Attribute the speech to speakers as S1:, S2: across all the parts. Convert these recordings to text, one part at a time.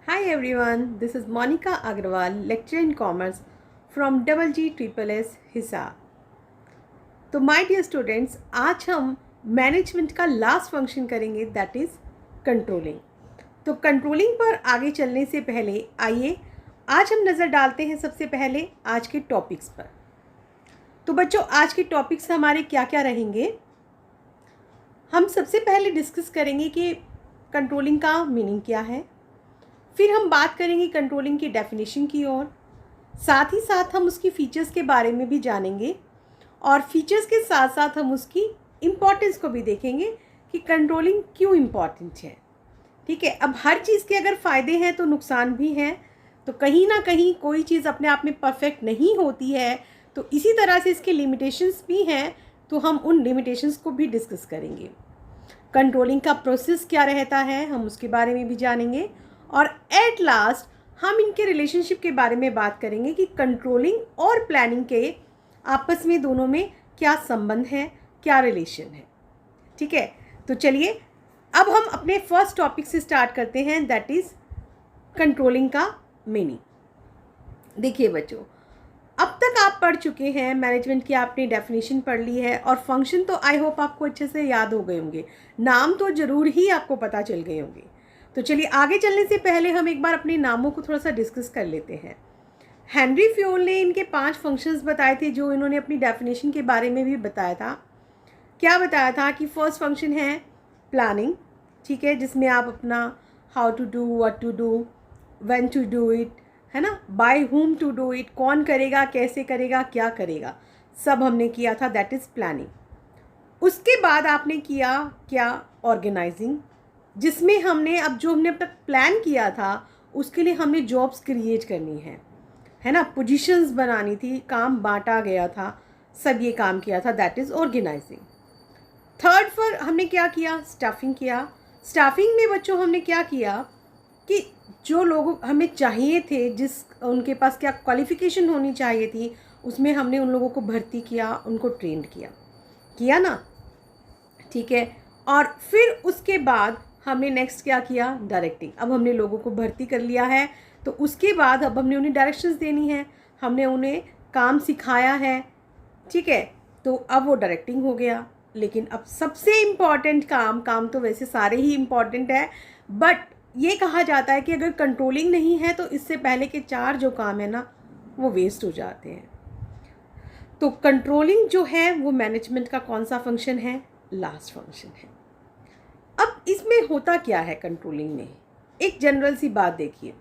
S1: Hi everyone, this is Monica Agrawal, lecturer in commerce from Double G Triple S Hisar. तो my dear students, आज हम management का last function करेंगे, that is controlling. तो controlling पर आगे चलने से पहले आइए आज हम नज़र डालते हैं सबसे पहले आज के टॉपिक्स पर। तो बच्चों, आज के टॉपिक्स हमारे क्या क्या रहेंगे? हम सबसे पहले डिस्कस करेंगे कि कंट्रोलिंग का मीनिंग क्या है। फिर हम बात करेंगे कंट्रोलिंग की डेफिनेशन की ओर, साथ ही साथ हम उसकी फ़ीचर्स के बारे में भी जानेंगे और फीचर्स के साथ साथ हम उसकी इम्पॉर्टेंस को भी देखेंगे कि कंट्रोलिंग क्यों इम्पॉर्टेंट है। ठीक है, अब हर चीज़ के अगर फ़ायदे हैं तो नुकसान भी हैं, तो कहीं ना कहीं कोई चीज़ अपने आप में परफेक्ट नहीं होती है, तो इसी तरह से इसके लिमिटेशंस भी हैं, तो हम उन लिमिटेशंस को भी डिस्कस करेंगे। कंट्रोलिंग का प्रोसेस क्या रहता है, हम उसके बारे में भी जानेंगे और एट लास्ट हम इनके रिलेशनशिप के बारे में बात करेंगे कि कंट्रोलिंग और प्लानिंग के आपस में दोनों में क्या संबंध है, क्या रिलेशन है। ठीक है, तो चलिए अब हम अपने फर्स्ट टॉपिक से स्टार्ट करते हैं, दैट इज़ कंट्रोलिंग का मीनिंग। देखिए बच्चों, अब तक आप पढ़ चुके हैं मैनेजमेंट की, आपने डेफिनेशन पढ़ ली है और फंक्शन तो आई होप आपको अच्छे से याद हो गए होंगे, नाम तो ज़रूर ही आपको पता चल गए होंगे। तो चलिए आगे चलने से पहले हम एक बार अपने नामों को थोड़ा सा डिस्कस कर लेते हैं। हेनरी फ्योल ने इनके 5 फंक्शंस बताए थे, जो इन्होंने अपनी डेफिनेशन के बारे में भी बताया था। क्या बताया था कि फर्स्ट फंक्शन है प्लानिंग, ठीक है, जिसमें आप अपना how to do, what to do, when to do it, है ना, by whom to do it, कौन करेगा, कैसे करेगा, क्या करेगा, सब हमने किया था, दैट इज़ प्लानिंग। उसके बाद आपने किया क्या, ऑर्गेनाइजिंग, जिसमें हमने अब जो हमने अब तक प्लान किया था उसके लिए हमने जॉब्स क्रिएट करनी है ना, पोजीशंस बनानी थी, काम बांटा गया था, सब ये काम किया था, दैट इज़ ऑर्गेनाइजिंग। थर्ड पर हमने क्या किया, स्टाफिंग किया। स्टाफिंग में बच्चों हमने क्या किया कि जो लोग हमें चाहिए थे, जिस उनके पास क्या क्वालिफ़िकेशन होनी चाहिए थी, उसमें हमने उन लोगों को भर्ती किया, उनको ट्रेंड किया ना, ठीक है। और फिर उसके बाद हमने नेक्स्ट क्या किया, डायरेक्टिंग। अब हमने लोगों को भर्ती कर लिया है, तो उसके बाद अब हमने उन्हें डायरेक्शंस देनी है, हमने उन्हें काम सिखाया है, ठीक है, तो अब वो डायरेक्टिंग हो गया। लेकिन अब सबसे इम्पॉर्टेंट काम तो वैसे सारे ही इम्पॉर्टेंट है, बट ये कहा जाता है कि अगर कंट्रोलिंग नहीं है तो इससे पहले के 4 जो काम है ना, वो वेस्ट हो जाते हैं। तो कंट्रोलिंग जो है वो मैनेजमेंट का कौन सा फंक्शन है, लास्ट फंक्शन है। अब इसमें होता क्या है कंट्रोलिंग में, एक जनरल सी बात देखिए।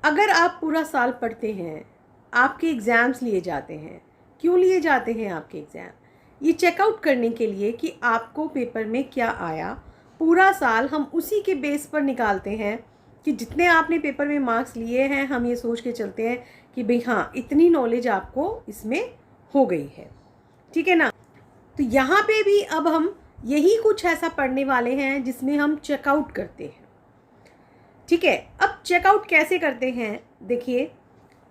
S1: अगर आप पूरा साल पढ़ते हैं, आपके एग्ज़ाम्स लिए जाते हैं, क्यों लिए जाते हैं आपके एग्ज़ाम, ये चेकआउट करने के लिए कि आपको पेपर में क्या आया। पूरा साल हम उसी के बेस पर निकालते हैं कि जितने आपने पेपर में मार्क्स लिए हैं, हम ये सोच के चलते हैं कि भाई हाँ, इतनी नॉलेज आपको इसमें हो गई है, ठीक है ना। तो यहाँ पे भी अब हम यही कुछ ऐसा पढ़ने वाले हैं जिसमें हम चेकआउट करते हैं, ठीक है। अब चेकआउट कैसे करते हैं, देखिए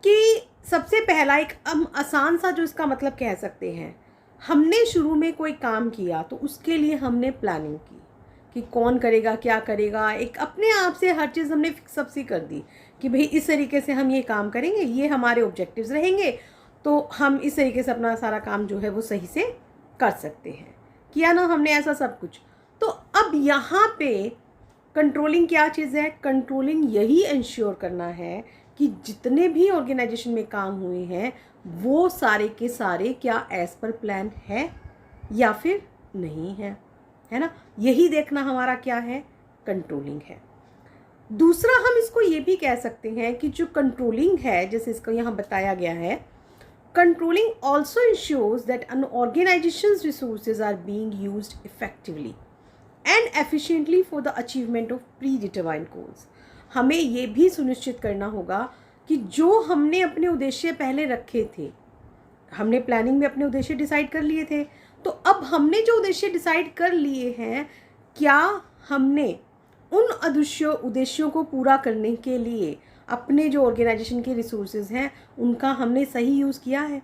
S1: कि सबसे पहला एक हम आसान सा जो इसका मतलब कह सकते हैं, हमने शुरू में कोई काम किया तो उसके लिए हमने प्लानिंग की कि कौन करेगा, क्या करेगा, एक अपने आप से हर चीज़ हमने फिक्सअप सी कर दी कि भाई इस तरीके से हम ये काम करेंगे, ये हमारे ऑब्जेक्टिव्स रहेंगे, तो हम इस तरीके से अपना सारा काम जो है वो सही से कर सकते हैं। किया ना हमने ऐसा सब कुछ। तो अब यहाँ पे कंट्रोलिंग क्या चीज़ है, कंट्रोलिंग यही इंश्योर करना है कि जितने भी ऑर्गेनाइजेशन में काम हुए हैं वो सारे के सारे क्या एज पर प्लान है या फिर नहीं है ना, यही देखना हमारा क्या है, कंट्रोलिंग है। दूसरा हम इसको ये भी कह सकते हैं कि जो कंट्रोलिंग है, जैसे इसको यहाँ बताया गया है, controlling also ensures that an organization's resources are being used effectively and efficiently for the achievement of predetermined goals। हमें ये भी सुनिश्चित करना होगा कि जो हमने अपने उद्देश्य पहले रखे थे, हमने प्लानिंग में अपने उद्देश्य डिसाइड कर लिए थे, तो अब हमने जो उद्देश्य डिसाइड कर लिए हैं, क्या हमने उन उद्देश्यों को पूरा करने के लिए अपने जो ऑर्गेनाइजेशन के रिसोर्सेज हैं उनका हमने सही यूज़ किया है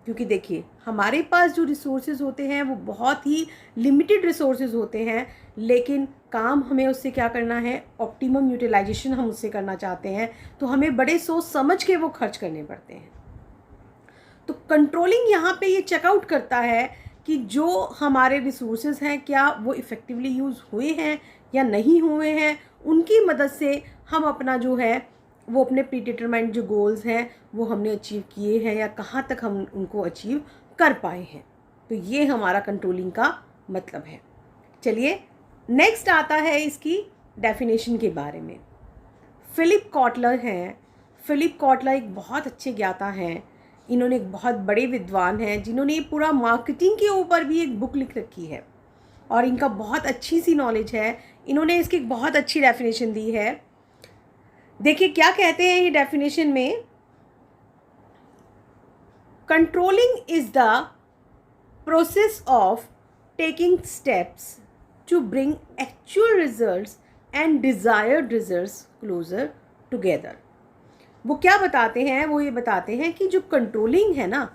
S1: क्योंकि देखिए हमारे पास जो रिसोर्सेज होते हैं वो बहुत ही लिमिटेड रिसोर्सेज होते हैं, लेकिन काम हमें उससे क्या करना है, ऑप्टिमम यूटिलाइजेशन हम उससे करना चाहते हैं, तो हमें बड़े सोच समझ के वो खर्च करने पड़ते हैं। तो कंट्रोलिंग यहाँ पे ये चेकआउट करता है कि जो हमारे रिसोर्सेज हैं क्या वो इफ़ेक्टिवली यूज़ हुए हैं या नहीं हुए हैं। उनकी मदद से हम अपना जो है वो अपने प्री डिटरमाइंड जो गोल्स हैं वो हमने अचीव किए हैं या कहाँ तक हम उनको अचीव कर पाए हैं। तो ये हमारा कंट्रोलिंग का मतलब है। चलिए नेक्स्ट आता है इसकी डेफिनेशन के बारे में। फिलिप कॉटलर हैं। फिलिप कॉटलर एक बहुत अच्छे ज्ञाता हैं। इन्होंने एक बहुत बड़े विद्वान हैं जिन्होंने ये पूरा मार्केटिंग के ऊपर भी एक बुक लिख रखी है और इनका बहुत अच्छी सी नॉलेज है। इन्होंने इसकी एक बहुत अच्छी डेफिनेशन दी है। देखिए क्या कहते हैं ये डेफिनेशन में, controlling is the process of taking steps to bring actual results and desired results closer together. वो क्या बताते हैं, वो ये बताते हैं कि जो कंट्रोलिंग है ना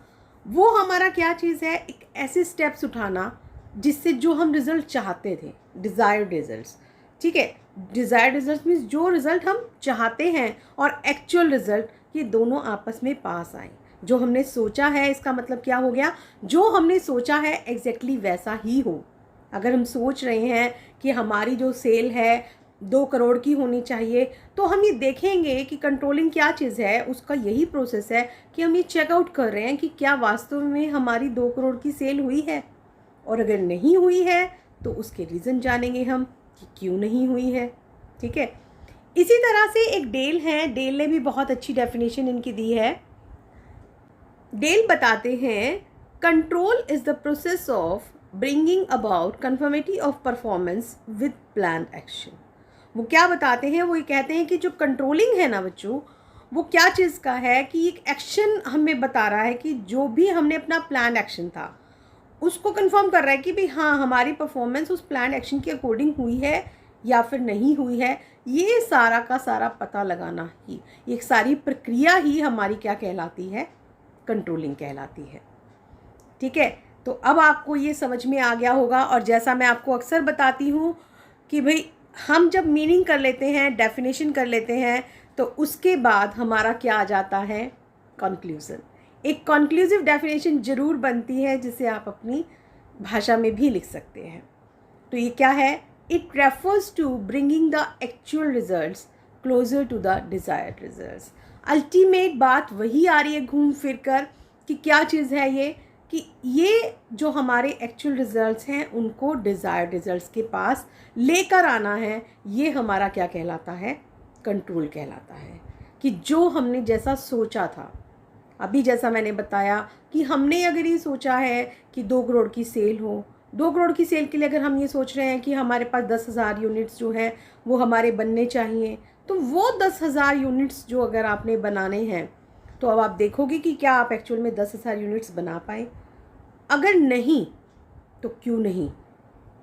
S1: वो हमारा क्या चीज़ है, एक ऐसे स्टेप्स उठाना जिससे जो हम रिजल्ट चाहते थे, डिज़ायर्ड रिजल्ट्स, ठीक है। डिज़ायर्ड रिजल्ट मीन्स जो रिज़ल्ट हम चाहते हैं और एक्चुअल रिज़ल्ट, ये दोनों आपस में पास आए। जो हमने सोचा है इसका मतलब क्या हो गया, जो हमने सोचा है एग्जैक्टली वैसा ही हो। अगर हम सोच रहे हैं कि हमारी जो सेल है 2 करोड़ की होनी चाहिए, तो हम ये देखेंगे कि कंट्रोलिंग क्या चीज़ है, उसका यही प्रोसेस है कि हम ये चेकआउट कर रहे हैं कि क्या वास्तव में हमारी 2 करोड़ की सेल हुई है, और अगर नहीं हुई है तो उसके रीज़न जानेंगे हम कि क्यों नहीं हुई है, ठीक है। इसी तरह से एक डेल है, डेल ने भी बहुत अच्छी डेफिनेशन इनकी दी है। डेल बताते हैं control is the process of bringing about conformity of performance with plan action. वो क्या बताते हैं, वो ये कहते हैं कि जो कंट्रोलिंग है ना बच्चों, वो क्या चीज़ का है कि एक एक्शन हमें बता रहा है कि जो भी हमने अपना प्लान एक्शन था उसको कंफर्म कर रहा है कि भाई हाँ हमारी परफॉर्मेंस उस प्लान एक्शन के अकॉर्डिंग हुई है या फिर नहीं हुई है। ये सारा का सारा पता लगाना ही, ये सारी प्रक्रिया ही हमारी क्या कहलाती है, कंट्रोलिंग कहलाती है, ठीक है। तो अब आपको ये समझ में आ गया होगा। और जैसा मैं आपको अक्सर बताती हूँ कि भाई हम जब मीनिंग कर लेते हैं, डेफिनेशन कर लेते हैं, तो उसके बाद हमारा क्या आ जाता है, कंक्लूज़न। एक कंक्लूसिव डेफिनेशन ज़रूर बनती है जिसे आप अपनी भाषा में भी लिख सकते हैं। तो ये क्या है, it refers to bringing the actual results closer to the desired results. Ultimate बात वही आ रही है घूम फिर कर कि क्या चीज़ है ये, कि ये जो हमारे एक्चुअल रिजल्ट्स हैं उनको डिज़ायर्ड रिजल्ट्स के पास लेकर आना है। ये हमारा क्या कहलाता है, कंट्रोल कहलाता है। कि जो हमने जैसा सोचा था, अभी जैसा मैंने बताया कि हमने अगर ये सोचा है कि 2 करोड़ की सेल हो, 2 करोड़ की सेल के लिए अगर हम ये सोच रहे हैं कि हमारे पास 10,000 यूनिट्स जो हैं वो हमारे बनने चाहिए, तो वो 10,000 यूनिट्स जो अगर आपने बनाने हैं, तो अब आप देखोगे कि क्या आप एक्चुअल में 10,000 यूनिट्स बना पाए। अगर नहीं तो क्यों नहीं,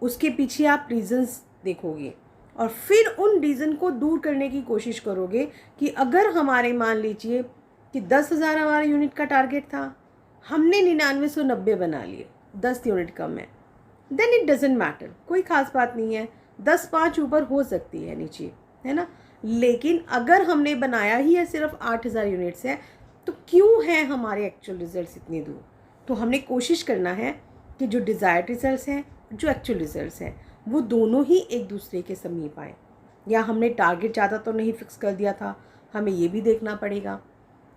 S1: उसके पीछे आप रीज़न्स देखोगे और फिर उन रीज़न को दूर करने की कोशिश करोगे कि अगर हमारे मान लीजिए कि 10,000 हमारा यूनिट का टारगेट था, हमने 9990 बना लिए, 10 यूनिट कम है, देन इट डजेंट मैटर, कोई ख़ास बात नहीं है, 10-5 ऊपर हो सकती है नीचे, है ना। लेकिन अगर हमने बनाया ही है सिर्फ 8,000 यूनिट्स है, तो क्यों है हमारे एक्चुअल रिजल्ट्स इतनी दूर। तो हमने कोशिश करना है कि जो डिज़ायर्ड रिजल्ट्स हैं, जो एक्चुअल रिजल्ट्स हैं, वो दोनों ही एक दूसरे के समीप आए। या हमने टारगेट ज़्यादा तो नहीं फिक्स कर दिया था, हमें ये भी देखना पड़ेगा,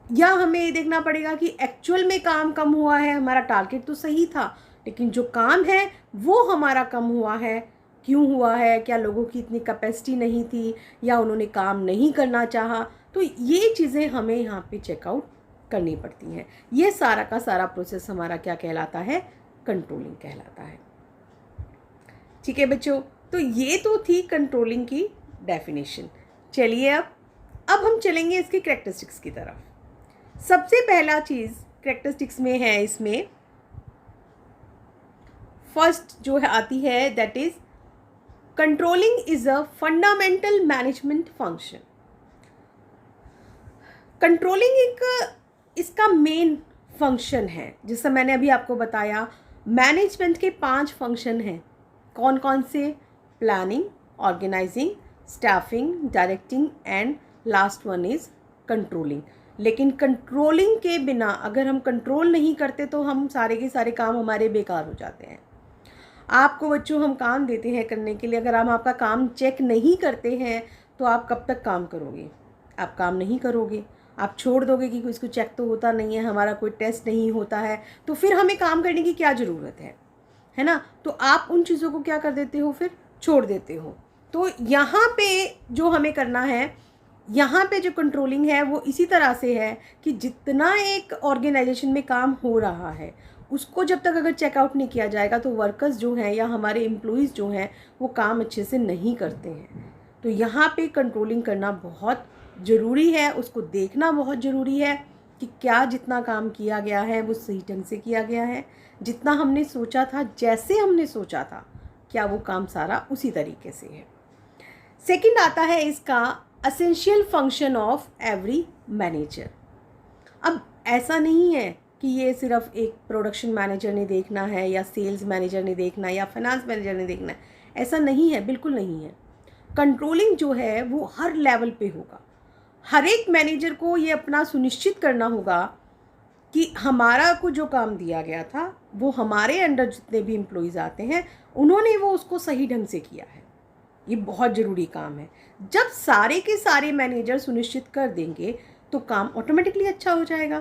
S1: या हमें ये देखना पड़ेगा कि एक्चुअल में काम कम हुआ है, हमारा टारगेट तो सही था लेकिन जो काम है वो हमारा कम हुआ है, क्यों हुआ है, क्या लोगों की इतनी कैपेसिटी नहीं थी या उन्होंने काम नहीं करना चाहा। तो ये चीज़ें हमें यहाँ पे चेकआउट करनी पड़ती हैं। ये सारा का सारा प्रोसेस हमारा क्या कहलाता है, कंट्रोलिंग कहलाता है, ठीक है बच्चों। तो ये तो थी कंट्रोलिंग की डेफिनेशन। चलिए अब हम चलेंगे इसके कैरेक्टरिस्टिक्स की तरफ। सबसे पहला चीज़ कैरेक्टरिस्टिक्स में है, इसमें फर्स्ट जो है आती है, that is controlling is a fundamental management function. Controlling एक इसका मेन फंक्शन हैं, जैसा मैंने अभी आपको बताया मैनेजमेंट के 5 फंक्शन हैं। कौन कौन से? Planning, organizing, staffing, directing and last one is controlling. लेकिन कंट्रोलिंग के बिना अगर हम कंट्रोल नहीं करते तो हम सारे के सारे काम हमारे बेकार हो जाते हैं। आपको बच्चों हम काम देते हैं करने के लिए, अगर हम आपका काम चेक नहीं करते हैं तो आप कब तक काम करोगे? आप काम नहीं करोगे, आप छोड़ दोगे कि इसको चेक तो होता नहीं है, हमारा कोई टेस्ट नहीं होता है, तो फिर हमें काम करने की क्या ज़रूरत है ना? तो आप उन चीज़ों को क्या कर देते हो, फिर छोड़ देते हो। तो यहाँ पे जो हमें करना है, यहाँ पे जो कंट्रोलिंग है वो इसी तरह से है कि जितना एक ऑर्गेनाइजेशन में काम हो रहा है उसको जब तक अगर चेकआउट नहीं किया जाएगा तो वर्कर्स जो हैं या हमारे एम्प्लॉइज़ जो हैं वो काम अच्छे से नहीं करते हैं। तो यहाँ पे कंट्रोलिंग करना बहुत ज़रूरी है, उसको देखना बहुत ज़रूरी है कि क्या जितना काम किया गया है वो सही ढंग से किया गया है, जितना हमने सोचा था, जैसे हमने सोचा था, क्या वो काम सारा उसी तरीके से है। सेकंड आता है इसका essential function of every manager. अब ऐसा नहीं है कि ये सिर्फ एक प्रोडक्शन मैनेजर ने देखना है या सेल्स मैनेजर ने देखना है या फाइनेंस मैनेजर ने देखना है, ऐसा नहीं है, बिल्कुल नहीं है। कंट्रोलिंग जो है वो हर लेवल पे होगा। हर एक मैनेजर को ये अपना सुनिश्चित करना होगा कि हमारा को जो काम दिया गया था वो हमारे अंडर जितने भी एम्प्लॉइज़ आते हैं उन्होंने वो उसको सही ढंग से किया है। ये बहुत ज़रूरी काम है। जब सारे के सारे मैनेजर सुनिश्चित कर देंगे तो काम ऑटोमेटिकली अच्छा हो जाएगा।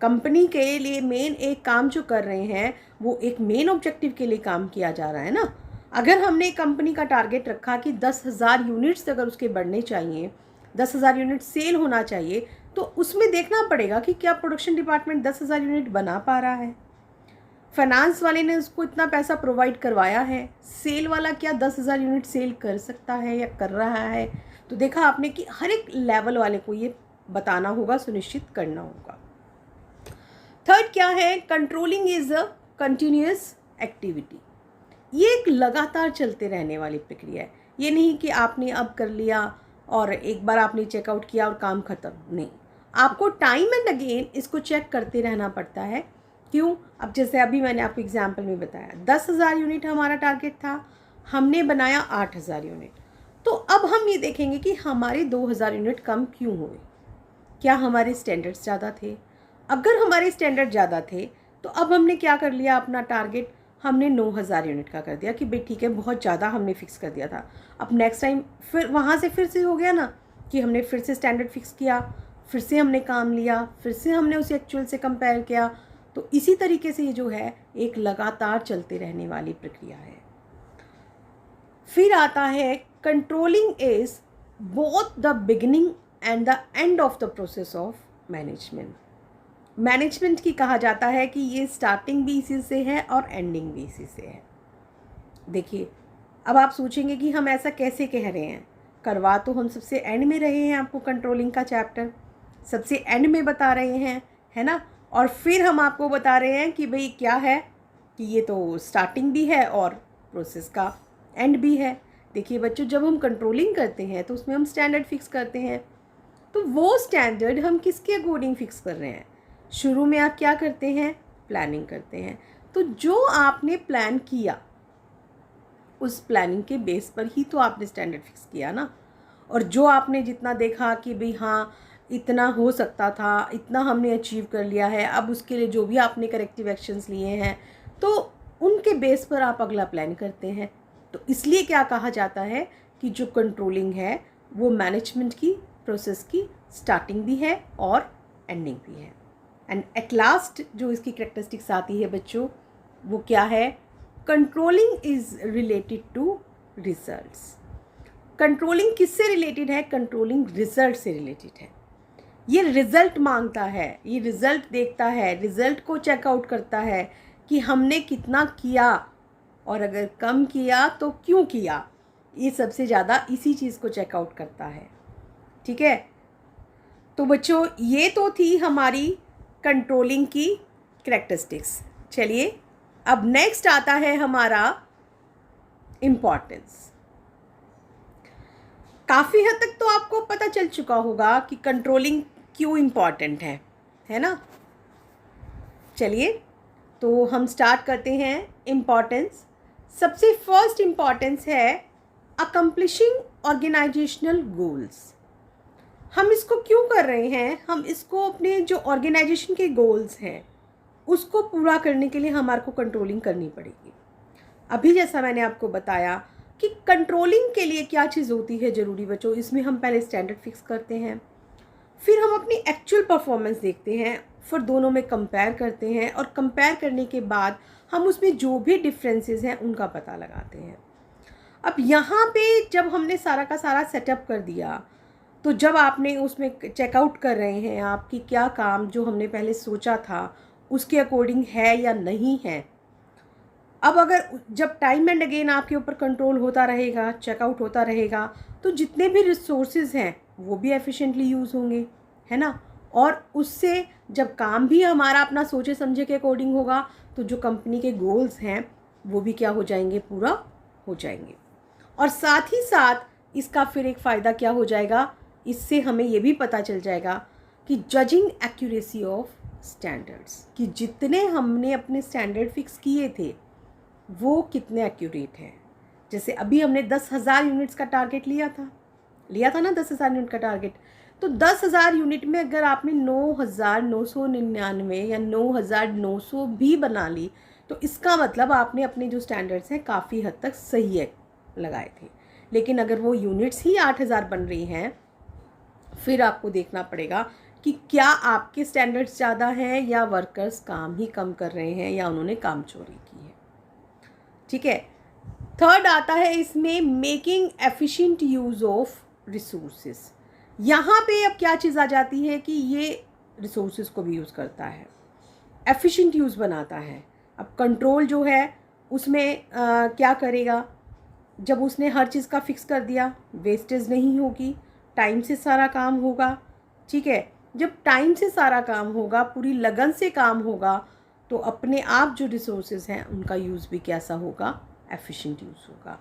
S1: कंपनी के लिए मेन एक काम जो कर रहे हैं वो एक मेन ऑब्जेक्टिव के लिए काम किया जा रहा है ना। अगर हमने कंपनी का टारगेट रखा कि 10,000 यूनिट्स अगर उसके बढ़ने चाहिए, 10,000 यूनिट सेल होना चाहिए, तो उसमें देखना पड़ेगा कि क्या प्रोडक्शन डिपार्टमेंट 10,000 यूनिट बना पा रहा है, फाइनेंस वाले ने उसको इतना पैसा प्रोवाइड करवाया है, सेल वाला क्या 10,000 यूनिट सेल कर सकता है या कर रहा है। तो देखा आपने कि हर एक लेवल वाले को ये बताना होगा, सुनिश्चित करना होगा। थर्ड क्या है? Controlling is a continuous activity. ये एक लगातार चलते रहने वाली प्रक्रिया है। ये नहीं कि आपने अब कर लिया और एक बार आपने चेकआउट किया और काम ख़त्म, नहीं, आपको टाइम एंड अगेन इसको चेक करते रहना पड़ता है। क्यों? अब जैसे अभी मैंने आपको एग्जांपल में बताया 10,000 यूनिट हमारा टारगेट था, हमने बनाया 8,000 यूनिट। तो अब हम ये देखेंगे कि हमारे 2,000 यूनिट कम क्यों हुए। क्या हमारे स्टैंडर्ड्स ज़्यादा थे? अगर हमारे स्टैंडर्ड ज़्यादा थे तो अब हमने क्या कर लिया, अपना टारगेट हमने 9,000 यूनिट का कर दिया कि भाई ठीक है, बहुत ज़्यादा हमने फिक्स कर दिया था। अब नेक्स्ट टाइम फिर वहाँ से फिर से हो गया ना कि हमने फिर से स्टैंडर्ड फिक्स किया, फिर से हमने काम लिया, फिर से हमने उसे एक्चुअल से कंपेयर किया। तो इसी तरीके से ये जो है एक लगातार चलते रहने वाली प्रक्रिया है। फिर आता है controlling is both the beginning and the end of the process of management. Management की कहा जाता है कि ये स्टार्टिंग भी इसी से है और एंडिंग भी इसी से है। देखिए, अब आप सोचेंगे कि हम ऐसा कैसे कह रहे हैं, करवा तो हम सबसे एंड में रहे हैं, आपको कंट्रोलिंग का चैप्टर सबसे एंड में बता रहे हैं, है ना, और फिर हम आपको बता रहे हैं कि भाई क्या है कि ये तो स्टार्टिंग भी है और प्रोसेस का एंड भी है। देखिए बच्चों, जब हम कंट्रोलिंग करते हैं तो उसमें हम स्टैंडर्ड फिक्स करते हैं। तो वो स्टैंडर्ड हम किसके अकॉर्डिंग फिक्स कर रहे हैं? शुरू में आप क्या करते हैं? प्लानिंग करते हैं। तो जो आपने प्लान किया उस प्लानिंग के बेस पर ही तो आपने स्टैंडर्ड फिक्स किया ना। और जो आपने जितना देखा कि भाई हाँ इतना हो सकता था, इतना हमने अचीव कर लिया है, अब उसके लिए जो भी आपने करेक्टिव एक्शंस लिए हैं तो उनके बेस पर आप अगला प्लान करते हैं। तो इसलिए क्या कहा जाता है कि जो कंट्रोलिंग है वो मैनेजमेंट की प्रोसेस की स्टार्टिंग भी है और एंडिंग भी है। एंड एट लास्ट जो इसकी करेक्टरिस्टिक्स आती है बच्चों, वो क्या है? Controlling is related to results. Controlling किससे रिलेटेड है? कंट्रोलिंग रिजल्ट से रिलेटेड है। ये रिजल्ट मांगता है, ये रिजल्ट देखता है, रिजल्ट को चेकआउट करता है कि हमने कितना किया और अगर कम किया तो क्यों किया। ये सबसे ज़्यादा इसी चीज़ को चेकआउट करता है। ठीक है, तो बच्चों ये तो थी हमारी कंट्रोलिंग की कैरेक्टरिस्टिक्स। चलिए अब नेक्स्ट आता है हमारा इम्पॉर्टेंस। काफ़ी हद तक तो आपको पता चल चुका होगा कि कंट्रोलिंग क्यों इम्पॉर्टेंट है ना। चलिए तो हम स्टार्ट करते हैं। इम्पॉर्टेंस, सबसे फर्स्ट इम्पॉर्टेंस है अकम्प्लिशिंग ऑर्गेनाइजेशनल गोल्स। हम इसको क्यों कर रहे हैं? हम इसको अपने जो ऑर्गेनाइजेशन के गोल्स हैं उसको पूरा करने के लिए हमारे को कंट्रोलिंग करनी पड़ेगी। अभी जैसा मैंने आपको बताया कि कंट्रोलिंग के लिए क्या चीज़ होती है ज़रूरी बच्चों, इसमें हम पहले स्टैंडर्ड फिक्स करते हैं, फिर हम अपनी एक्चुअल परफॉर्मेंस देखते हैं, फिर दोनों में कंपेयर करते हैं और कंपेयर करने के बाद हम उसमें जो भी डिफरेंसेस हैं उनका पता लगाते हैं। अब यहाँ पे जब हमने सारा का सारा सेटअप कर दिया तो जब आपने उसमें चेकआउट कर रहे हैं आप कि क्या काम जो हमने पहले सोचा था उसके अकॉर्डिंग है या नहीं है। अब अगर जब टाइम एंड अगेन आपके ऊपर कंट्रोल होता रहेगा, चेकआउट होता रहेगा, तो जितने भी रिसोर्सेज हैं वो भी एफिशिएंटली यूज़ होंगे, है ना। और उससे जब काम भी हमारा अपना सोचे समझे के अकॉर्डिंग होगा तो जो कंपनी के गोल्स हैं वो भी क्या हो जाएंगे, पूरा हो जाएंगे। और साथ ही साथ इसका फिर एक फ़ायदा क्या हो जाएगा, इससे हमें ये भी पता चल जाएगा कि जजिंग एक्यूरेसी ऑफ स्टैंडर्ड्स, कि जितने हमने अपने स्टैंडर्ड फिक्स किए थे वो कितने एक्यूरेट हैं। जैसे अभी हमने 10,000 यूनिट्स का टारगेट लिया था ना, 10,000 यूनिट का टारगेट। तो 10,000 यूनिट में अगर आपने 9,999 या 9,900 भी बना ली तो इसका मतलब आपने अपने जो स्टैंडर्ड्स हैं काफ़ी हद तक सही है लगाए थे। लेकिन अगर वो यूनिट्स ही 8,000 बन रही हैं, फिर आपको देखना पड़ेगा कि क्या आपके स्टैंडर्ड्स ज़्यादा हैं या वर्कर्स काम ही कम कर रहे हैं या उन्होंने काम चोरी की है। ठीक है। थर्ड आता है इसमें making efficient use of resources. यहाँ पे अब क्या चीज़ आ जाती है कि ये रिसोर्सेज को भी यूज़ करता है, एफिशिएंट यूज़ बनाता है। अब कंट्रोल जो है उसमें क्या करेगा, जब उसने हर चीज़ का फिक्स कर दिया, वेस्टेज नहीं होगी, टाइम से सारा काम होगा। ठीक है। जब टाइम से सारा काम होगा, पूरी लगन से काम होगा, तो अपने आप जो रिसोर्सेज हैं उनका यूज़ भी कैसा होगा, एफिशिएंट यूज़ होगा।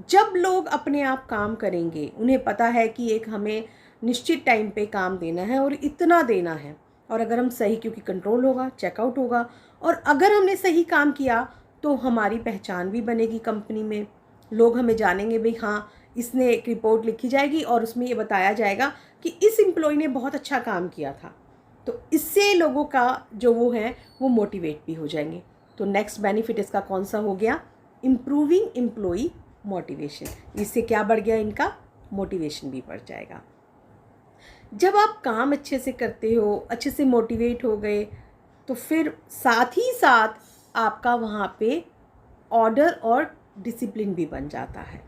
S1: जब लोग अपने आप काम करेंगे, उन्हें पता है कि एक हमें निश्चित टाइम पे काम देना है और इतना देना है, और अगर हम सही, क्योंकि कंट्रोल होगा, चेकआउट होगा, और अगर हमने सही काम किया तो हमारी पहचान भी बनेगी कंपनी में। लोग हमें जानेंगे, भाई हाँ इसने एक रिपोर्ट लिखी जाएगी और उसमें ये बताया जाएगा कि इस एम्प्लॉय ने बहुत अच्छा काम किया था। तो इससे लोगों का जो वो है वो मोटिवेट भी हो जाएंगे। तो नेक्स्ट बेनिफिट इसका कौन सा हो गया, इम्प्रूविंग एम्प्लॉई मोटिवेशन। इससे क्या बढ़ गया, इनका मोटिवेशन भी बढ़ जाएगा। जब आप काम अच्छे से करते हो, अच्छे से मोटिवेट हो गए, तो फिर साथ ही साथ आपका वहाँ पे ऑर्डर और डिसिप्लिन भी बन जाता है।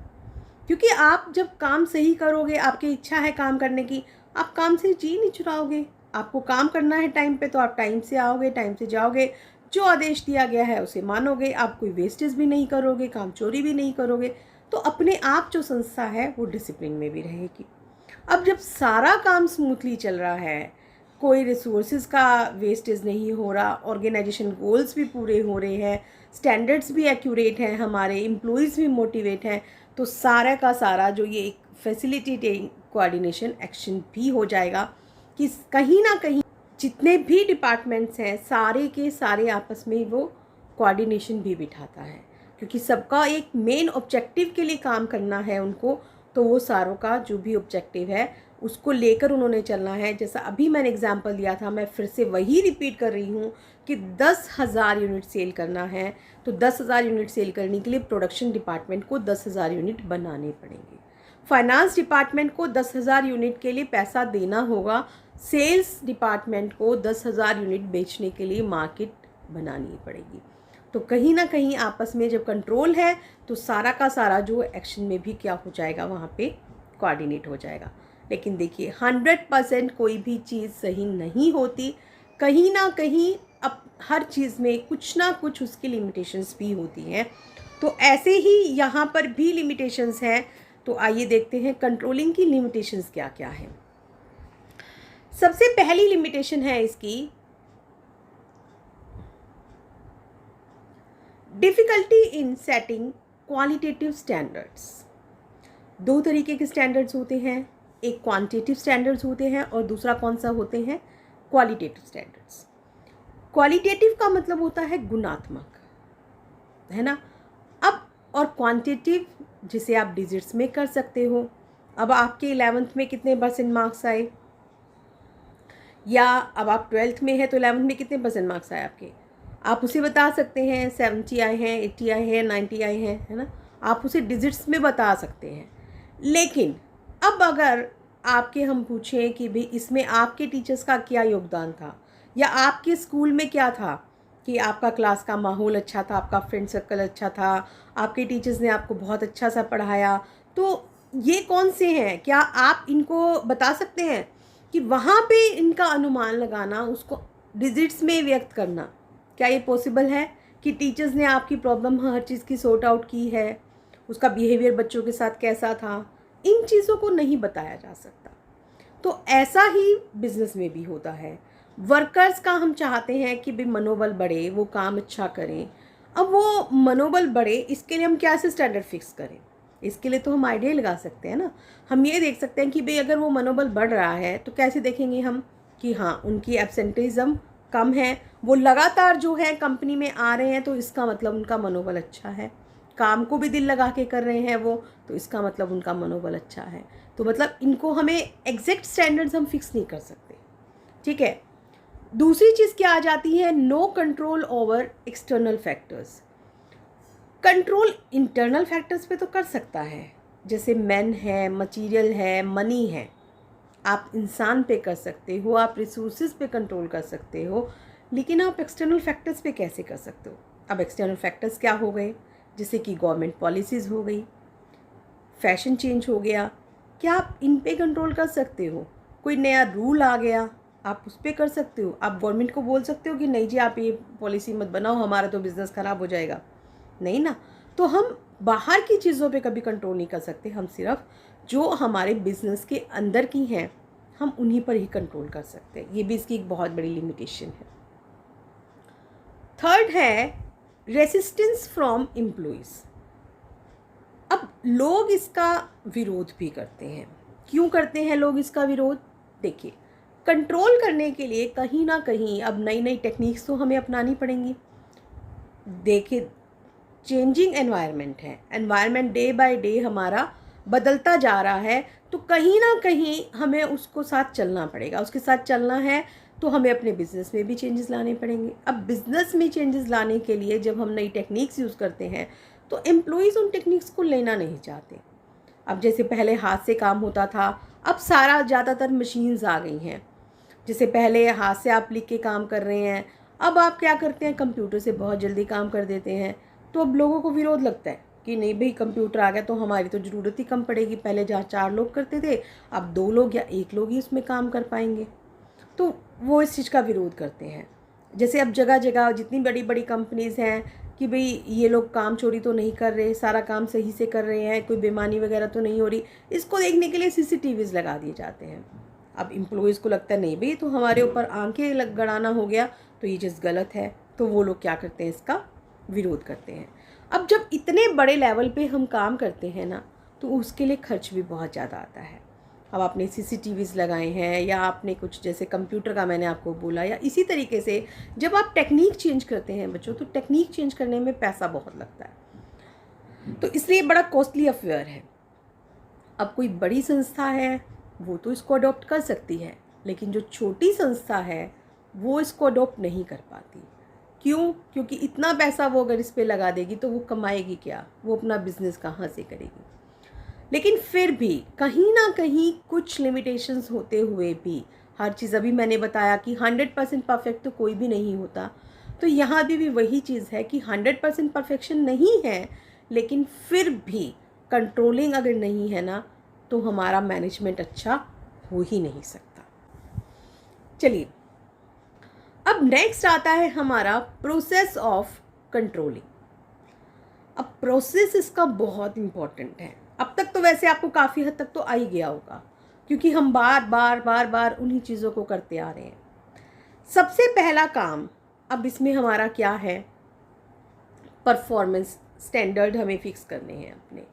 S1: क्योंकि आप जब काम सही करोगे, आपकी इच्छा है काम करने की, आप काम से जी नहीं चुराओगे। आपको काम करना है टाइम पे तो आप टाइम से आओगे, टाइम से जाओगे, जो आदेश दिया गया है उसे मानोगे, आप कोई वेस्टेज भी नहीं करोगे, काम चोरी भी नहीं करोगे। तो अपने आप जो संस्था है वो डिसिप्लिन में भी रहेगी। अब जब सारा काम स्मूथली चल रहा है, कोई रिसोर्सेज का वेस्टेज नहीं हो रहा, ऑर्गेनाइजेशन गोल्स भी पूरे हो रहे हैं, स्टैंडर्ड्स भी एक्यूरेट हैं, हमारे एम्प्लॉयज़ भी मोटिवेट हैं, तो सारा का सारा जो ये एक फैसिलिटेटिंग कोऑर्डिनेशन एक्शन भी हो जाएगा कि कहीं ना कहीं जितने भी डिपार्टमेंट्स हैं सारे के सारे आपस में वो कोऑर्डिनेशन भी बिठाता है, क्योंकि सबका एक मेन ऑब्जेक्टिव के लिए काम करना है उनको। तो वो सारों का जो भी ऑब्जेक्टिव है उसको लेकर उन्होंने चलना है। जैसा अभी मैंने एग्जांपल दिया था, मैं फिर से वही रिपीट कर रही हूँ कि 10,000 यूनिट सेल करना है, तो 10,000 यूनिट सेल करने के लिए प्रोडक्शन डिपार्टमेंट को 10,000 यूनिट बनाने पड़ेंगे, फाइनेंस डिपार्टमेंट को 10,000 यूनिट के लिए पैसा देना होगा, सेल्स डिपार्टमेंट को 10,000 यूनिट बेचने के लिए मार्केट बनानी पड़ेगी। तो कहीं ना कहीं आपस में जब कंट्रोल है तो सारा का सारा जो एक्शन में भी क्या हो जाएगा, वहाँ पे कोऑर्डिनेट हो जाएगा। लेकिन देखिए 100% कोई भी चीज़ सही नहीं होती, कहीं ना कहीं अब हर चीज़ में कुछ ना कुछ उसकी लिमिटेशंस भी होती हैं। तो ऐसे ही यहाँ पर भी लिमिटेशंस हैं। तो आइए देखते हैं कंट्रोलिंग की लिमिटेशंस क्या क्या है। सबसे पहली लिमिटेशन है इसकी difficulty in setting qualitative standards. दो तरीके के स्टैंडर्ड्स होते हैं, एक क्वांटिटेटिव स्टैंडर्ड्स होते हैं और दूसरा कौन सा होते हैं, क्वालिटेटिव स्टैंडर्ड्स। क्वालिटेटिव का मतलब होता है गुणात्मक, है ना। अब और क्वांटिटेटिव जिसे आप डिजिट्स में कर सकते हो। अब आपके 11th में कितने परसेंट मार्क्स आए, या अब आप 12th में है तो 11th में कितने परसेंट मार्क्स आए आपके, आप उसे बता सकते हैं। 70 आए हैं, 80 आए हैं, 90 आए हैं, है ना। आप उसे डिजिट्स में बता सकते हैं। लेकिन अब अगर आपके हम पूछें कि भाई इसमें आपके टीचर्स का क्या योगदान था, या आपके स्कूल में क्या था, कि आपका क्लास का माहौल अच्छा था, आपका फ्रेंड सर्कल अच्छा था, आपके टीचर्स ने आपको बहुत अच्छा सा पढ़ाया, तो ये कौन से हैं, क्या आप इनको बता सकते हैं कि वहाँ पे इनका अनुमान लगाना, उसको डिजिट्स में व्यक्त करना, क्या ये पॉसिबल है कि टीचर्स ने आपकी प्रॉब्लम हर चीज़ की सॉर्ट आउट की है, उसका बिहेवियर बच्चों के साथ कैसा था, इन चीज़ों को नहीं बताया जा सकता। तो ऐसा ही बिजनेस में भी होता है। वर्कर्स का हम चाहते हैं कि भाई मनोबल बढ़े, वो काम अच्छा करें। अब वो मनोबल बढ़े, इसके लिए हम कैसे स्टैंडर्ड फिक्स करें, इसके लिए तो हम आइडिया लगा सकते हैं ना। हम ये देख सकते हैं कि भाई अगर वो मनोबल बढ़ रहा है तो कैसे देखेंगे हम कि हाँ उनकी एब्सेंटेइज्म कम है, वो लगातार जो है कंपनी में आ रहे हैं, तो इसका मतलब उनका मनोबल अच्छा है। काम को भी दिल लगा के कर रहे हैं वो, तो इसका मतलब उनका मनोबल अच्छा है। तो मतलब इनको हमें एग्जैक्ट स्टैंडर्ड्स हम फिक्स नहीं कर सकते, ठीक है। दूसरी चीज़ क्या आ जाती है, no control over external factors. Control internal factors पे तो कर सकता है, जैसे मैन है, मटेरियल है, मनी है, आप इंसान पे कर सकते हो, आप रिसोर्सेज पे कंट्रोल कर सकते हो, लेकिन आप एक्सटर्नल फैक्टर्स पे कैसे कर सकते हो। अब एक्सटर्नल फैक्टर्स क्या हो गए, जैसे कि गवर्नमेंट पॉलिसीज़ हो गई, फैशन चेंज हो गया, क्या आप इन पे कंट्रोल कर सकते हो। कोई नया रूल आ गया, आप उस पर कर सकते हो। आप गवर्नमेंट को बोल सकते हो कि नहीं जी आप ये पॉलिसी मत बनाओ, हमारा तो बिज़नेस ख़राब हो जाएगा, नहीं ना। तो हम बाहर की चीज़ों पे कभी कंट्रोल नहीं कर सकते, हम सिर्फ जो हमारे बिजनेस के अंदर की हैं हम उन्हीं पर ही कंट्रोल कर सकते हैं। ये भी इसकी एक बहुत बड़ी लिमिटेशन है। थर्ड है रेसिस्टेंस फ्रॉम एम्प्लॉइज। अब लोग इसका विरोध भी करते हैं। क्यों करते हैं लोग इसका विरोध, देखिए कंट्रोल करने के लिए कहीं ना कहीं अब नई नई टेक्निक्स तो हमें अपनानी पड़ेंगी। देखिए चेंजिंग एनवायरनमेंट है, एनवायरनमेंट डे बाय डे हमारा बदलता जा रहा है, तो कहीं ना कहीं हमें उसको साथ चलना पड़ेगा। उसके साथ चलना है तो हमें अपने बिजनेस में भी चेंजेस लाने पड़ेंगे। अब बिजनेस में चेंजेस लाने के लिए जब हम नई टेक्निक्स यूज़ करते हैं तो एम्प्लॉयज़ उन टेक्निक्स को लेना नहीं चाहते। अब जैसे पहले हाथ से काम होता था, अब सारा ज़्यादातर मशीन्स आ गई हैं। जैसे पहले हाथ से आप लिख के काम कर रहे हैं, अब आप क्या करते हैं, कंप्यूटर से बहुत जल्दी काम कर देते हैं। तो अब लोगों को विरोध लगता है कि नहीं भाई कंप्यूटर आ गया तो हमारी तो ज़रूरत ही कम पड़ेगी, पहले जहाँ 4 लोग करते थे अब 2 लोग या 1 लोग ही उसमें काम कर पाएंगे। तो वो इस चीज़ का विरोध करते हैं। जैसे अब जगह जगह जितनी बड़ी बड़ी कंपनीज़ हैं कि भाई ये लोग काम चोरी तो नहीं कर रहे, सारा काम सही से कर रहे हैं, कोई बेईमानी वगैरह तो नहीं हो रही, इसको देखने के लिए CCTVs लगा दिए जाते हैं। अब एम्प्लॉयज़ को लगता है नहीं भाई तो हमारे ऊपर आंखें लग गड़ाना हो गया, तो ये चीज़ गलत है, तो वो लोग क्या करते हैं, इसका विरोध करते हैं। अब जब इतने बड़े लेवल पे हम काम करते हैं ना, तो उसके लिए खर्च भी बहुत ज़्यादा आता है। अब आपने CCTVs लगाए हैं, या आपने कुछ जैसे कंप्यूटर का मैंने आपको बोला, या इसी तरीके से जब आप टेक्निक चेंज करते हैं बच्चों, तो टेक्निक चेंज करने में पैसा बहुत लगता है, तो इसलिए बड़ा कॉस्टली अफेयर है। अब कोई बड़ी संस्था है वो तो इसको अडॉप्ट कर सकती है, लेकिन जो छोटी संस्था है वो इसको अडॉप्ट नहीं कर पाती। क्यों, क्योंकि इतना पैसा वो अगर इस पे लगा देगी तो वो कमाएगी क्या, वो अपना बिजनेस कहाँ से करेगी। लेकिन फिर भी कहीं ना कहीं कुछ लिमिटेशंस होते हुए भी हर चीज़, अभी मैंने बताया कि 100% परफेक्ट तो कोई भी नहीं होता, तो यहाँ भी वही चीज़ है कि 100% परफेक्शन नहीं है, लेकिन फिर भी कंट्रोलिंग अगर नहीं है ना, तो हमारा मैनेजमेंट अच्छा हो ही नहीं सकता। चलिए अब नेक्स्ट आता है हमारा प्रोसेस ऑफ कंट्रोलिंग। अब प्रोसेस इसका बहुत इम्पॉर्टेंट है। अब तक तो वैसे आपको काफ़ी हद तक तो आ ही गया होगा, क्योंकि हम बार बार उन्हीं चीज़ों को करते आ रहे हैं। सबसे पहला काम अब इसमें हमारा क्या है, परफॉर्मेंस स्टैंडर्ड हमें फिक्स करने हैं अपने।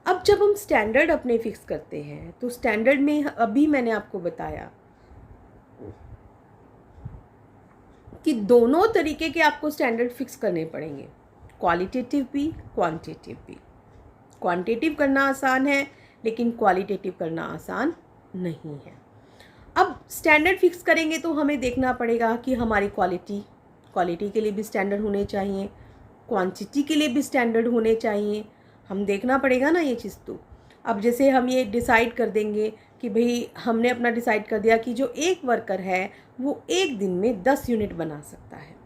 S1: अब जब हम स्टैंडर्ड अपने फिक्स करते हैं तो स्टैंडर्ड में अभी मैंने आपको बताया कि दोनों तरीके के आपको स्टैंडर्ड फिक्स करने पड़ेंगे, क्वालिटेटिव भी क्वांटिटेटिव भी। क्वांटिटेटिव करना आसान है लेकिन क्वालिटेटिव करना आसान नहीं है। अब स्टैंडर्ड फिक्स करेंगे तो हमें देखना पड़ेगा कि हमारी क्वालिटी के लिए भी स्टैंडर्ड होने चाहिए, क्वांटिटी के लिए भी स्टैंडर्ड होने चाहिए। हम देखना पड़ेगा ना ये चीज़। तो अब जैसे हम ये डिसाइड कर देंगे कि भाई हमने अपना डिसाइड कर दिया कि जो एक वर्कर है वो एक दिन में 10 यूनिट बना सकता है,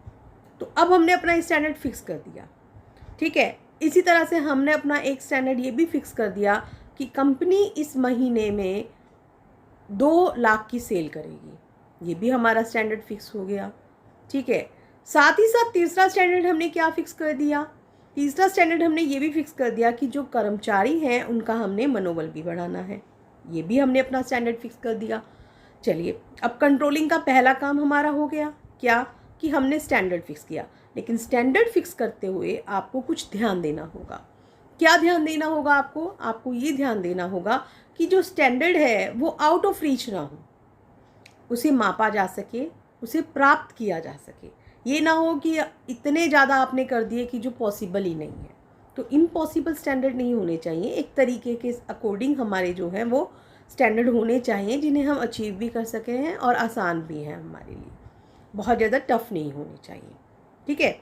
S1: तो अब हमने अपना स्टैंडर्ड फिक्स कर दिया। ठीक है, इसी तरह से हमने अपना एक स्टैंडर्ड ये भी फिक्स कर दिया कि कंपनी इस महीने में 2 लाख की सेल करेगी, ये भी हमारा स्टैंडर्ड फिक्स हो गया। ठीक है, साथ ही साथ तीसरा स्टैंडर्ड हमने क्या फिक्स कर दिया, तीसरा स्टैंडर्ड हमने ये भी फिक्स कर दिया कि जो कर्मचारी हैं उनका हमने मनोबल भी बढ़ाना है, ये भी हमने अपना स्टैंडर्ड फिक्स कर दिया। चलिए, अब कंट्रोलिंग का पहला काम हमारा हो गया, क्या कि हमने स्टैंडर्ड फिक्स किया। लेकिन स्टैंडर्ड फिक्स करते हुए आपको कुछ ध्यान देना होगा। क्या ध्यान देना होगा आपको? आपको ये ध्यान देना होगा कि जो स्टैंडर्ड है वो आउट ऑफ रीच ना हो, उसे मापा जा सके, उसे प्राप्त किया जा सके। ये ना हो कि इतने ज़्यादा आपने कर दिए कि जो पॉसिबल ही नहीं है। तो इम्पॉसिबल स्टैंडर्ड नहीं होने चाहिए, एक तरीके के अकॉर्डिंग हमारे जो हैं वो स्टैंडर्ड होने चाहिए जिन्हें हम अचीव भी कर सके हैं और आसान भी हैं हमारे लिए, बहुत ज़्यादा टफ नहीं होने चाहिए। ठीक है,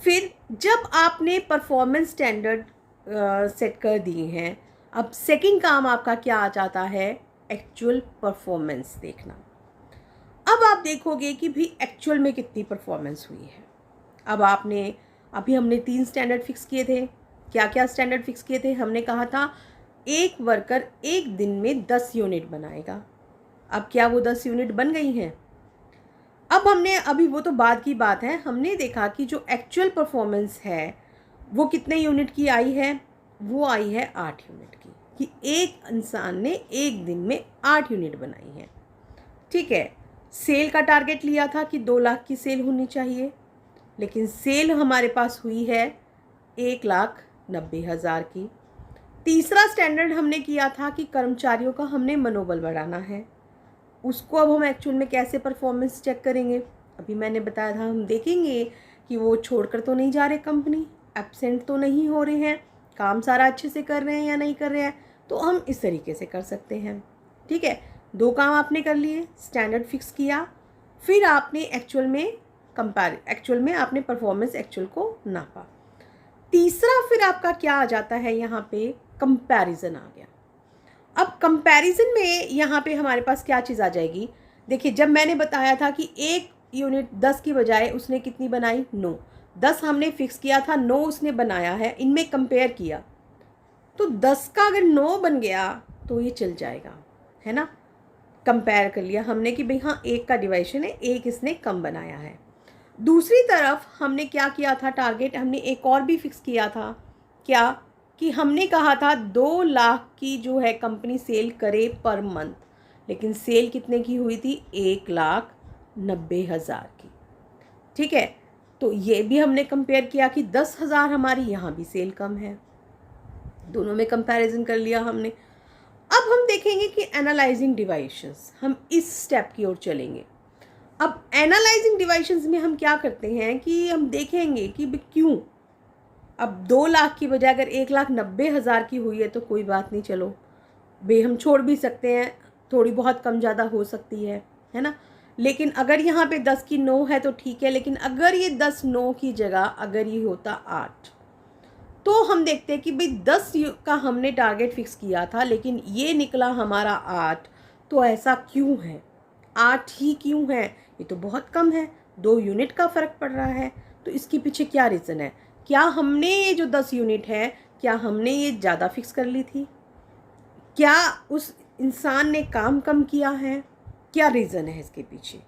S1: फिर जब आपने परफॉर्मेंस स्टैंडर्ड सेट कर दिए हैं, अब सेकंड काम आपका क्या आ जाता है, एक्चुअल परफॉर्मेंस देखना। अब आप देखोगे कि भी एक्चुअल में कितनी परफॉर्मेंस हुई है। अब अभी हमने 3 स्टैंडर्ड फिक्स किए थे। क्या क्या स्टैंडर्ड फिक्स किए थे? हमने कहा था एक वर्कर एक दिन में 10 यूनिट बनाएगा। अब क्या वो 10 यूनिट बन गई हैं? अब अभी वो तो बाद की बात है, हमने देखा कि जो एक्चुअल परफॉर्मेंस है वो कितने यूनिट की आई है, वो आई है 8 यूनिट की, कि एक इंसान ने एक दिन में 8 यूनिट बनाई है। ठीक है, सेल का टारगेट लिया था कि 2 लाख की सेल होनी चाहिए, लेकिन सेल हमारे पास हुई है 1,90,000 की। तीसरा स्टैंडर्ड हमने किया था कि कर्मचारियों का हमने मनोबल बढ़ाना है, उसको अब हम एक्चुअल में कैसे परफॉर्मेंस चेक करेंगे? अभी मैंने बताया था हम देखेंगे कि वो छोड़कर तो नहीं जा रहे, कंपनी एब्सेंट तो नहीं हो रहे हैं, काम सारा अच्छे से कर रहे हैं या नहीं कर रहे हैं, तो हम इस तरीके से कर सकते हैं। ठीक है, 2 काम आपने कर लिए, स्टैंडर्ड फिक्स किया, फिर आपने एक्चुअल में आपने परफॉर्मेंस एक्चुअल को नापा। तीसरा फिर आपका क्या आ जाता है, यहाँ पे कंपैरिजन आ गया। अब कंपैरिजन में यहाँ पे हमारे पास क्या चीज़ आ जाएगी? देखिए, जब मैंने बताया था कि एक यूनिट 10 की बजाय उसने कितनी बनाई, 9। 10 हमने फिक्स किया था, 9 उसने बनाया है, इनमें कंपेयर किया तो 10 का अगर 9 बन गया तो ये चल जाएगा, है ना। कंपेयर कर लिया हमने कि भाई हाँ, एक का डिवाइशन है, एक इसने कम बनाया है। दूसरी तरफ हमने क्या किया था, टारगेट हमने एक और भी फिक्स किया था, क्या कि हमने कहा था 2 लाख की जो है कंपनी सेल करे पर मंथ, लेकिन सेल कितने की हुई थी, 1,90,000 की। ठीक है, तो ये भी हमने कंपेयर किया कि 10,000 हमारी यहाँ भी सेल कम है, दोनों में कंपैरिजन कर लिया हमने। अब हम देखेंगे कि एनालाइजिंग डिवाइशंस, हम इस स्टेप की ओर चलेंगे। अब एनालाइजिंग डिवाइशंस में हम क्या करते हैं कि हम देखेंगे कि क्यों अब 2 लाख की बजाय अगर 1,90,000 की हुई है तो कोई बात नहीं, चलो भाई हम छोड़ भी सकते हैं, थोड़ी बहुत कम ज़्यादा हो सकती है ना। लेकिन अगर यहाँ पे 10 की 9 है तो ठीक है, लेकिन अगर ये 10 9 की जगह अगर ये होता 8, तो हम देखते हैं कि भाई 10 का हमने टारगेट फिक्स किया था लेकिन ये निकला हमारा 8, तो ऐसा क्यों है, 8 ही क्यों है, ये तो बहुत कम है, 2 यूनिट का फ़र्क पड़ रहा है। तो इसके पीछे क्या रीज़न है? क्या हमने ये जो 10 यूनिट है, क्या हमने ये ज़्यादा फिक्स कर ली थी? क्या उस इंसान ने काम कम किया है? क्या रीज़न है इसके पीछे?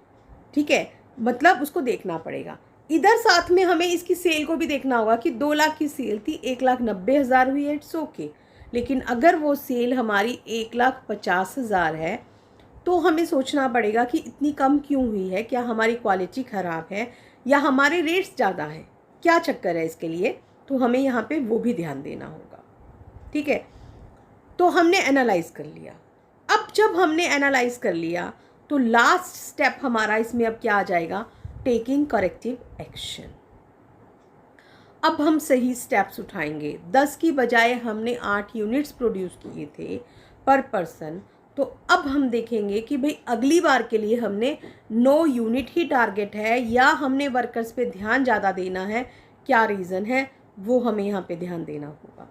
S1: ठीक है, मतलब उसको देखना पड़ेगा। इधर साथ में हमें इसकी सेल को भी देखना होगा कि 2 लाख की सेल थी, 1,90,000 हुई है, इट्स ओके। लेकिन अगर वो सेल हमारी 1,50,000 है तो हमें सोचना पड़ेगा कि इतनी कम क्यों हुई है, क्या हमारी क्वालिटी ख़राब है या हमारे रेट्स ज़्यादा हैं, क्या चक्कर है इसके लिए, तो हमें यहाँ पे वो भी ध्यान देना होगा। ठीक है, तो हमने एनालाइज़ कर लिया। अब जब हमने एनालाइज़ कर लिया तो लास्ट स्टेप हमारा इसमें अब क्या आ जाएगा, टेकिंग करेक्टिव एक्शन। अब हम सही स्टेप्स उठाएंगे। 10 की बजाय हमने 8 यूनिट्स प्रोड्यूस किए थे पर पर्सन, तो अब हम देखेंगे कि भाई अगली बार के लिए हमने 9 यूनिट ही टारगेट है या हमने वर्कर्स पे ध्यान ज़्यादा देना है, क्या रीज़न है वो हमें यहाँ पे ध्यान देना होगा।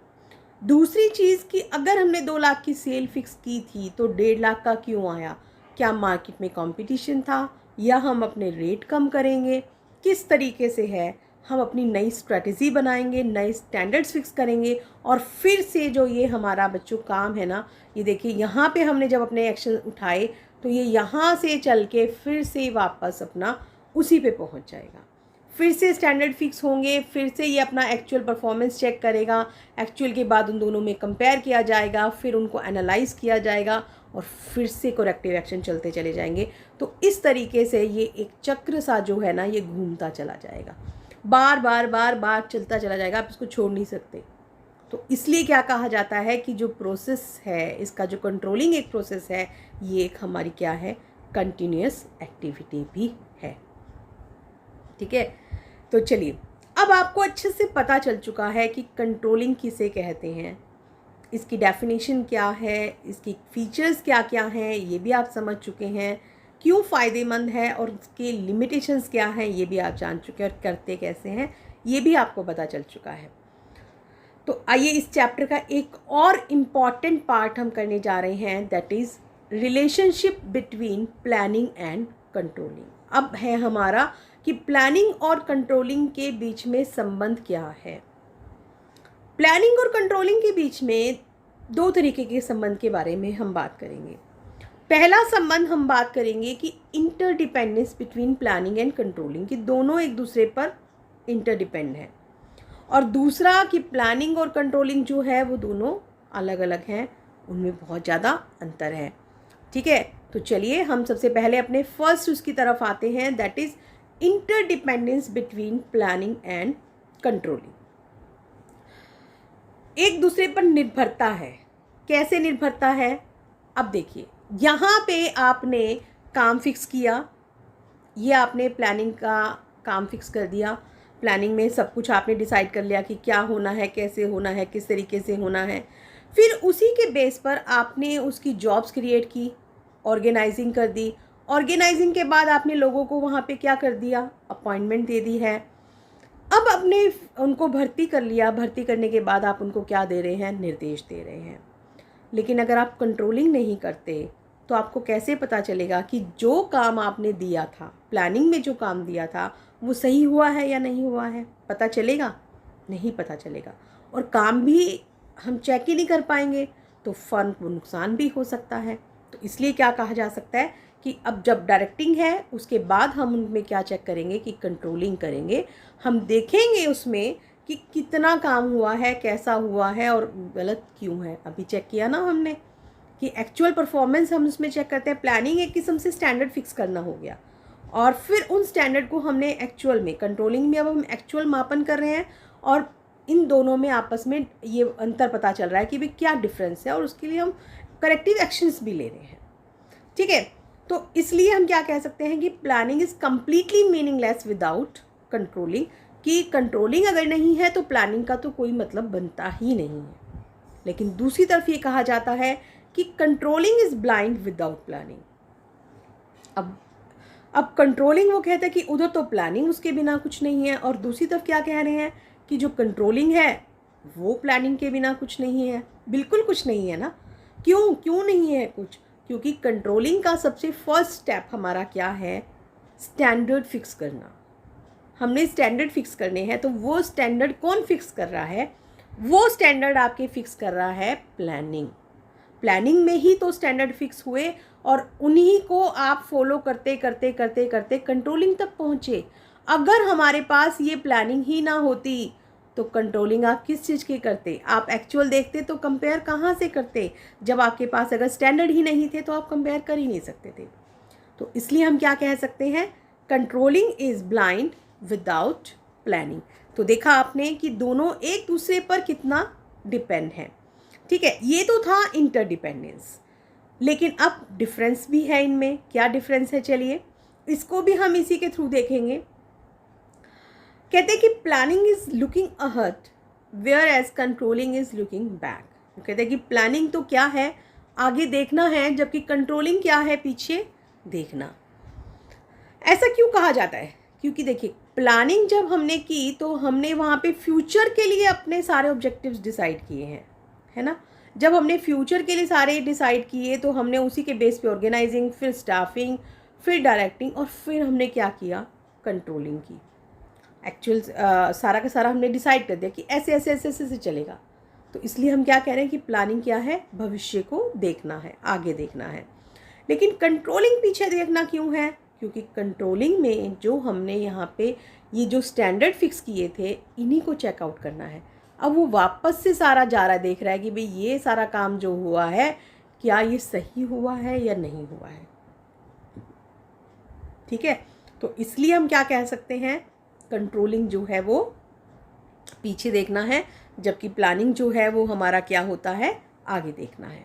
S1: दूसरी चीज़ कि अगर हमने 2 लाख की सेल फिक्स की थी तो 1.5 लाख का क्यों आया? क्या मार्केट में कंपटीशन था या हम अपने रेट कम करेंगे? किस तरीके से है, हम अपनी नई स्ट्रेटजी बनाएंगे, नए स्टैंडर्ड्स फिक्स करेंगे और फिर से जो ये हमारा बच्चों काम है ना, ये देखिए यहाँ पे हमने जब अपने एक्शन उठाए तो ये यहाँ से चल के फिर से वापस अपना उसी पे पहुँच जाएगा। फिर से स्टैंडर्ड फिक्स होंगे, फिर से ये अपना एक्चुअल परफॉर्मेंस चेक करेगा, एक्चुअल के बाद उन दोनों में कंपेयर किया जाएगा, फिर उनको एनालाइज किया जाएगा और फिर से करेक्टिव एक्शन चलते चले जाएंगे। तो इस तरीके से ये एक चक्र सा जो है ना, ये घूमता चला जाएगा, बार बार बार बार चलता चला जाएगा, आप इसको छोड़ नहीं सकते। तो इसलिए क्या कहा जाता है कि जो प्रोसेस है, इसका जो कंट्रोलिंग एक प्रोसेस है, ये एक हमारी क्या है, कंटिन्यूअस एक्टिविटी भी है। ठीक है, तो चलिए अब आपको अच्छे से पता चल चुका है कि कंट्रोलिंग किसे कहते हैं, इसकी डेफिनेशन क्या है, इसकी फीचर्स क्या क्या हैं, ये भी आप समझ चुके हैं, क्यों फ़ायदेमंद है और उसके लिमिटेशंस क्या हैं ये भी आप जान चुके हैं, और करते कैसे हैं ये भी आपको पता चल चुका है। तो आइए इस चैप्टर का एक और इम्पॉर्टेंट पार्ट हम करने जा रहे हैं, that is relationship between planning and controlling. अब है हमारा कि प्लानिंग और कंट्रोलिंग के बीच में संबंध क्या है। प्लानिंग और कंट्रोलिंग के बीच में 2 तरीके के संबंध के बारे में हम बात करेंगे। पहला संबंध हम बात करेंगे कि interdependence between planning and controlling, कि दोनों एक दूसरे पर इंटरडिपेंड है, और दूसरा कि प्लानिंग और कंट्रोलिंग जो है वो दोनों अलग अलग हैं, उनमें बहुत ज़्यादा अंतर है। ठीक है, तो चलिए हम सबसे पहले अपने फर्स्ट उसकी तरफ आते हैं, that is interdependence between planning and controlling. एक दूसरे पर निर्भरता है। कैसे निर्भरता है? अब देखिए, यहाँ पे आपने काम फिक्स किया, ये आपने प्लानिंग का काम फिक्स कर दिया, प्लानिंग में सब कुछ आपने डिसाइड कर लिया कि क्या होना है, कैसे होना है, किस तरीके से होना है। फिर उसी के बेस पर आपने उसकी जॉब्स क्रिएट की, ऑर्गेनाइजिंग कर दी। ऑर्गेनाइजिंग के बाद आपने लोगों को वहाँ पे क्या कर दिया, अपॉइंटमेंट दे दी है। अब आपने उनको भर्ती कर लिया, भर्ती करने के बाद आप उनको क्या दे रहे हैं, निर्देश दे रहे हैं। लेकिन अगर आप कंट्रोलिंग नहीं करते तो आपको कैसे पता चलेगा कि जो काम आपने दिया था, प्लानिंग में जो काम दिया था, वो सही हुआ है या नहीं हुआ है? पता चलेगा? नहीं पता चलेगा। और काम भी हम चेक ही नहीं कर पाएंगे तो फर्म को नुकसान भी हो सकता है। तो इसलिए क्या कहा जा सकता है कि अब जब डायरेक्टिंग है उसके बाद हम उनमें क्या चेक करेंगे कि कंट्रोलिंग करेंगे। हम देखेंगे उसमें कि कितना काम हुआ है, कैसा हुआ है और गलत क्यों है। अभी चेक किया ना हमने कि एक्चुअल परफॉर्मेंस हम उसमें चेक करते हैं। प्लानिंग एक किस्म से स्टैंडर्ड फिक्स करना हो गया, और फिर उन स्टैंडर्ड को हमने एक्चुअल में, कंट्रोलिंग में अब हम एक्चुअल मापन कर रहे हैं, और इन दोनों में आपस में ये अंतर पता चल रहा है कि भाई क्या डिफरेंस है, और उसके लिए हम करेक्टिव एक्शंस भी ले रहे हैं। ठीक है, तो इसलिए हम क्या कह सकते हैं कि planning is completely meaningless without controlling, कि कंट्रोलिंग अगर नहीं है तो प्लानिंग का तो कोई मतलब बनता ही नहीं है। लेकिन दूसरी तरफ ये कहा जाता है कि controlling is blind without planning. अब कंट्रोलिंग वो कहता है कि उधर तो प्लानिंग उसके बिना कुछ नहीं है, और दूसरी तरफ क्या कह रहे हैं कि जो कंट्रोलिंग है वो प्लानिंग के बिना कुछ नहीं है। बिल्कुल कुछ नहीं है ना। क्यों नहीं है कुछ? क्योंकि कंट्रोलिंग का सबसे फर्स्ट स्टेप हमारा क्या है, स्टैंडर्ड फिक्स करना। हमने स्टैंडर्ड फिक्स करने हैं, तो वो स्टैंडर्ड कौन फिक्स कर रहा है? वो स्टैंडर्ड आपके फिक्स कर रहा है प्लानिंग। प्लानिंग में ही तो स्टैंडर्ड फिक्स हुए, और उन्हीं को आप फॉलो करते करते करते करते कंट्रोलिंग तक पहुँचे। अगर हमारे पास ये प्लानिंग ही ना होती तो कंट्रोलिंग आप किस चीज़ की करते? आप एक्चुअल देखते तो कंपेयर कहाँ से करते? जब आपके पास अगर स्टैंडर्ड ही नहीं थे तो आप कंपेयर कर ही नहीं सकते थे। तो इसलिए हम क्या कह सकते हैं, controlling is blind without planning. तो देखा आपने कि दोनों एक दूसरे पर कितना डिपेंड है। ठीक है, ये तो था इंटरडिपेंडेंस, लेकिन अब डिफरेंस भी है इनमें। क्या डिफरेंस है? चलिए, इसको भी हम इसी के थ्रू देखेंगे। कहते हैं कि planning is looking ahead whereas controlling is looking back. कहते हैं कि प्लानिंग तो क्या है, आगे देखना है, जबकि कंट्रोलिंग क्या है, पीछे देखना। ऐसा क्यों कहा जाता है? क्योंकि देखिए, प्लानिंग जब हमने की तो हमने वहाँ पे फ्यूचर के लिए अपने सारे ऑब्जेक्टिव्स डिसाइड किए हैं, है ना। जब हमने फ्यूचर के लिए सारे डिसाइड किए तो हमने उसी के बेस पे ऑर्गेनाइजिंग, फिर स्टाफिंग, फिर डायरेक्टिंग और फिर हमने क्या किया, कंट्रोलिंग की। एक्चुअल सारा का सारा हमने डिसाइड कर दिया कि ऐसे ऐसे ऐसे ऐसे से चलेगा। तो इसलिए हम क्या कह रहे हैं कि प्लानिंग क्या है, भविष्य को देखना है, आगे देखना है। लेकिन कंट्रोलिंग पीछे देखना क्यों है? क्योंकि कंट्रोलिंग में जो हमने यहाँ पे ये जो स्टैंडर्ड फिक्स किए थे, इन्हीं को चेकआउट करना है। अब वो वापस से सारा जा रहा देख रहा है कि भाई ये सारा काम जो हुआ है, क्या ये सही हुआ है या नहीं हुआ है। ठीक है, तो इसलिए हम क्या कह सकते हैं, कंट्रोलिंग जो है वो पीछे देखना है, जबकि प्लानिंग जो है वो हमारा क्या होता है, आगे देखना है।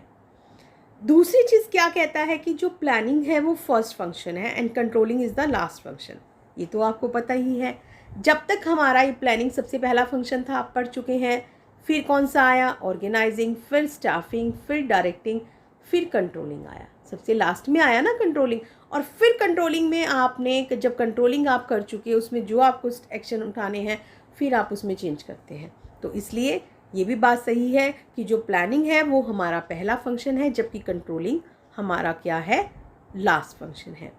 S1: दूसरी चीज़ क्या कहता है कि जो प्लानिंग है वो फर्स्ट फंक्शन है and controlling is the last function. ये तो आपको पता ही है। जब तक हमारा ये प्लानिंग सबसे पहला फंक्शन था, आप पढ़ चुके हैं। फिर कौन सा आया, ऑर्गेनाइजिंग, फिर स्टाफिंग, फिर डायरेक्टिंग, फिर कंट्रोलिंग आया। सबसे लास्ट में आया ना कंट्रोलिंग। और फिर कंट्रोलिंग में आपने, जब कंट्रोलिंग आप कर चुके, उसमें जो आपको एक्शन उठाने हैं, फिर आप उसमें चेंज करते हैं। तो इसलिए ये भी बात सही है कि जो प्लानिंग है वो हमारा पहला फंक्शन है, जबकि कंट्रोलिंग हमारा क्या है, लास्ट फंक्शन है।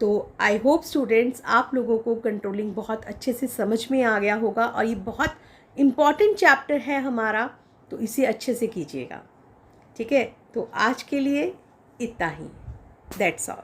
S1: तो आई होप स्टूडेंट्स, आप लोगों को कंट्रोलिंग बहुत अच्छे से समझ में आ गया होगा और ये बहुत इम्पॉर्टेंट चैप्टर है हमारा, तो इसे अच्छे से कीजिएगा। ठीक है, तो आज के लिए इतना ही। That's all.